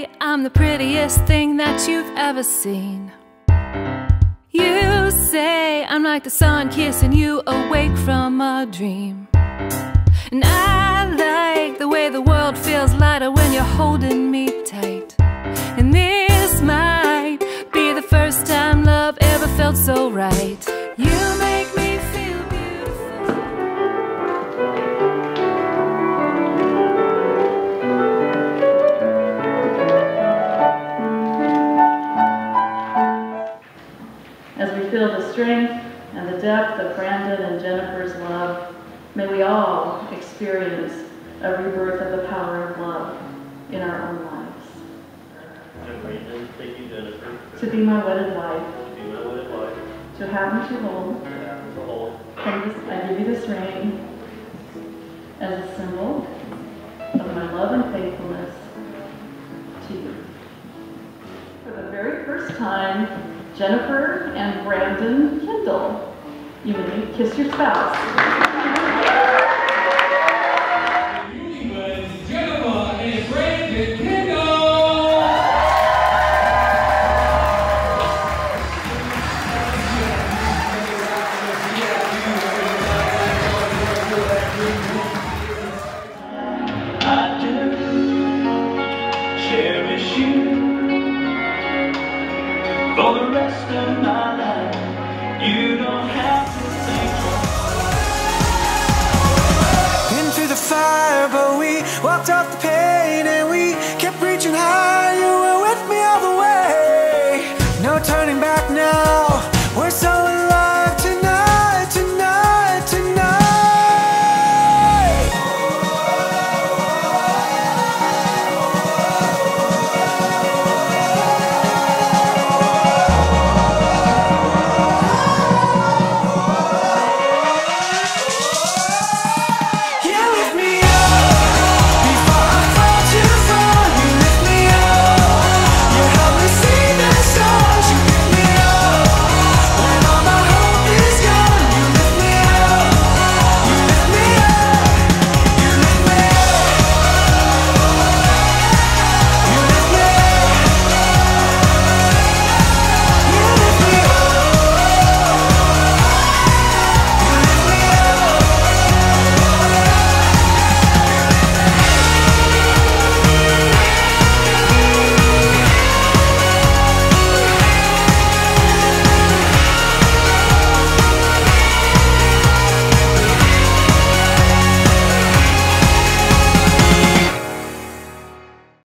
say I'm the prettiest thing that you've ever seen. You say I'm like the sun kissing you awake from a dream. And I like the way the world feels lighter when you're holding me tight. And this might be the first time love ever felt so right. You make me feel beautiful. As we feel the strength and the depth of Brandon and Jennifer's love, may we all experience a rebirth of the power of love in our own lives. Brandon, thank you, Jennifer. To be my wedded wife. To be my wedded wife. To have and to hold. To have and to hold. I give you this ring as a symbol of my love and faithfulness to you. For the very first time, Jennifer and Brandon Kindle. You may kiss your spouse. Cherish you for the rest of my life. You don't have to think. Been through the fire, but we walked off the page.